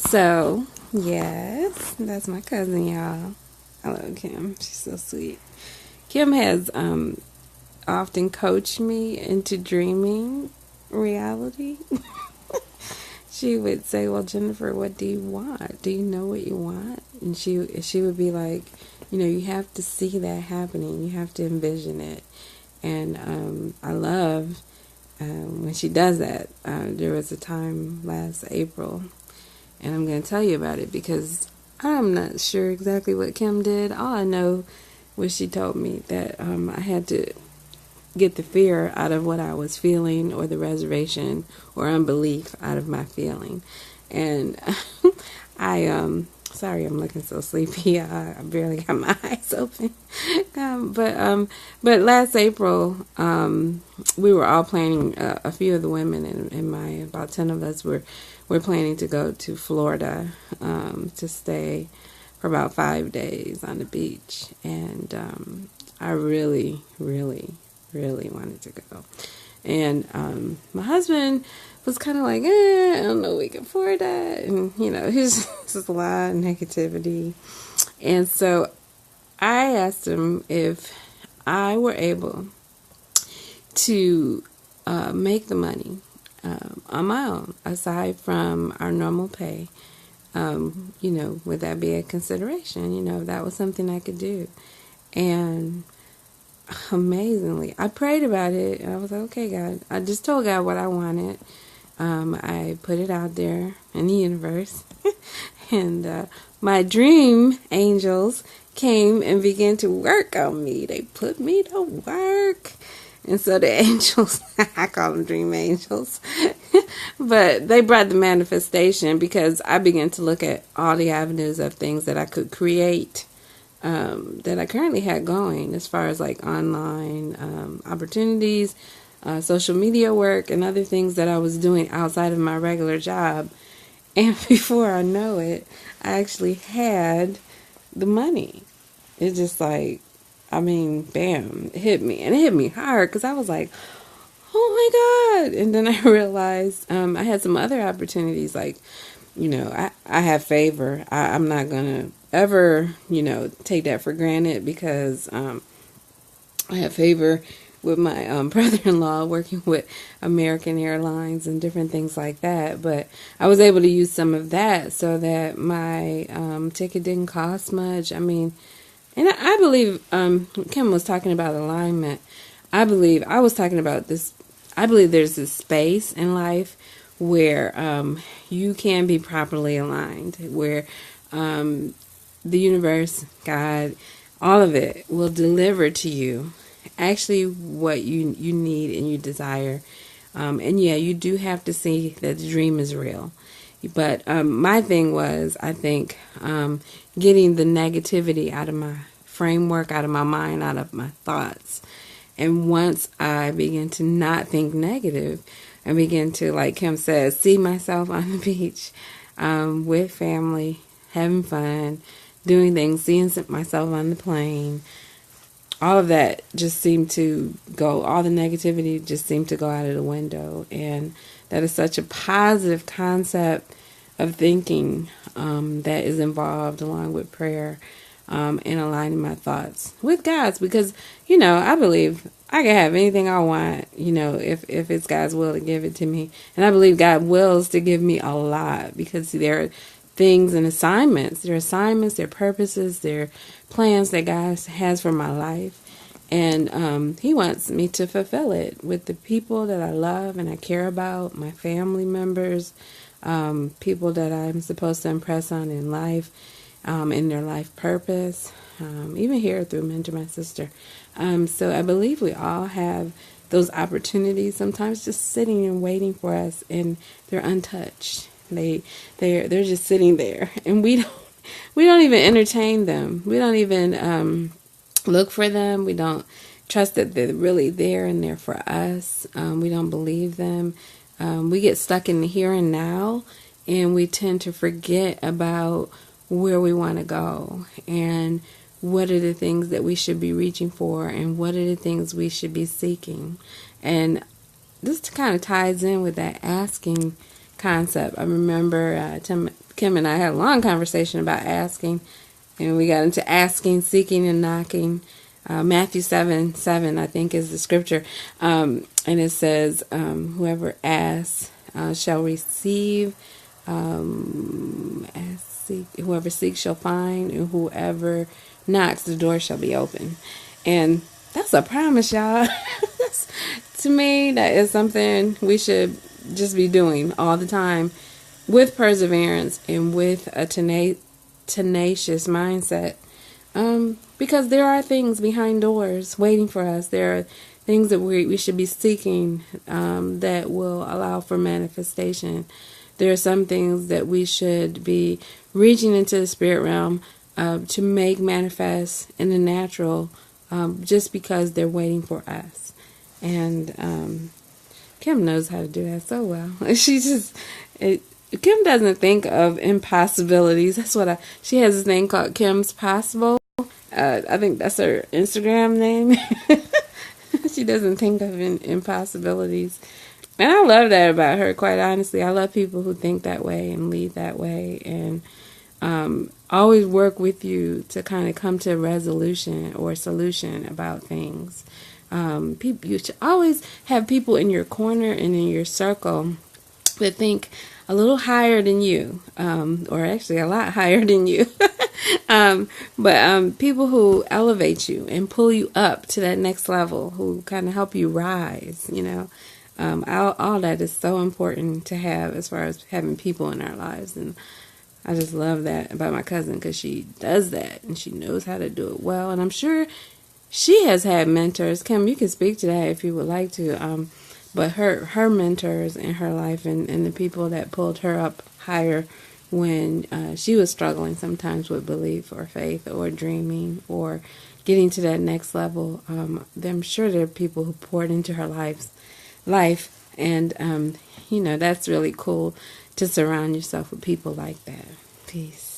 So, yes, that's my cousin, y'all. I love Kim. She's so sweet. Kim has often coached me into dreaming reality. She would say, "Well, Jennifer, what do you want? Do you know what you want?" And she would be like, you have to see that happening. You have to envision it. And I love when she does that. There was a time last April, and I'm going to tell you about it because I'm not sure exactly what Kim did. All I know was she told me that I had to get the fear out of what I was feeling, or the reservation or unbelief out of my feeling. And sorry, I'm looking so sleepy. I barely got my eyes open. But last April, we were all planning. A few of the women in my about 10 of us were planning to go to Florida to stay for about 5 days on the beach, and I really, really, really wanted to go. And my husband was kind of like, I don't know, we can afford that. And, he's just a lot of negativity. And so I asked him if I were able to make the money on my own, aside from our normal pay. Would that be a consideration? If that was something I could do. And amazingly, I prayed about it, and I was like, okay, God. I just told God what I wanted. I put it out there in the universe, and my dream angels came and began to work on me. They put me to work. And so the angels, I call them dream angels, but they brought the manifestation because I began to look at all the avenues of things that I could create, that I currently had going, as far as like online opportunities, social media work, and other things that I was doing outside of my regular job. And before I know it, I actually had the money. It's just like, bam, it hit me. And it hit me hard because I was like, oh my God. And then I realized I had some other opportunities. Like, I have favor. I'm not going to ever, take that for granted, because I have favor with my brother-in-law working with American Airlines and different things like that. But I was able to use some of that so that my ticket didn't cost much. And I believe Kim was talking about alignment. I was talking about this. I believe there's this space in life where you can be properly aligned, where the universe, God, all of it will deliver to you actually what you need and you desire. And yeah, you do have to see that the dream is real. But my thing was, I think, getting the negativity out of my framework, out of my mind, out of my thoughts. And once I begin to not think negative, I begin to, like Kim says, see myself on the beach with family, having fun, doing things, seeing myself on the plane. All of that just seemed to go, all the negativity just seemed to go out of the window. And that is such a positive concept of thinking that is involved, along with prayer, and aligning my thoughts with God's. Because, I believe I can have anything I want, if it's God's will to give it to me. And I believe God wills to give me a lot, because there are things and assignments. There are purposes, there are plans that God has for my life. And He wants me to fulfill it with the people that I love and I care about, my family members, people that I'm supposed to impress on in life, in their life purpose, even here through Mentor My Sister. So I believe we all have those opportunities sometimes just sitting and waiting for us, and they're untouched. They're just sitting there, and we don't even entertain them. We don't even look for them. We don't trust that they're really there and they're for us. We don't believe them. We get stuck in the here and now, and we tend to forget about where we want to go, and what are the things that we should be reaching for, and what are the things we should be seeking. And this kind of ties in with that asking concept. I remember Kim and I had a long conversation about asking, and we got into asking, seeking, and knocking. Matthew 7:7, I think, is the scripture. And it says, whoever asks shall receive. Whoever seeks shall find, and whoever knocks, the door shall be open. And that's a promise, y'all. To me, that is something we should just be doing all the time, with perseverance and with a tenacious mindset. Because there are things behind doors waiting for us. There are things that we should be seeking that will allow for manifestation. There are some things that we should be reaching into the spirit realm to make manifest in the natural, just because they're waiting for us. And Kim knows how to do that so well. Kim doesn't think of impossibilities. She has this thing called Kim's Possible. I think that's her Instagram name. She doesn't think of impossibilities. And I love that about her, quite honestly. I love people who think that way and lead that way, and always work with you to kind of come to a resolution or solution about things. You should always have people in your corner and in your circle that think a little higher than you, or actually a lot higher than you. But people who elevate you and pull you up to that next level, who kind of help you rise, all that is so important to have as far as having people in our lives. And I just love that about my cousin, because she does that and she knows how to do it well. And I'm sure she has had mentors. Kim, you can speak to that if you would like to. But her mentors in her life, and the people that pulled her up higher when she was struggling sometimes with belief or faith or dreaming or getting to that next level, I'm sure there are people who poured into her life. And, that's really cool to surround yourself with people like that. Peace.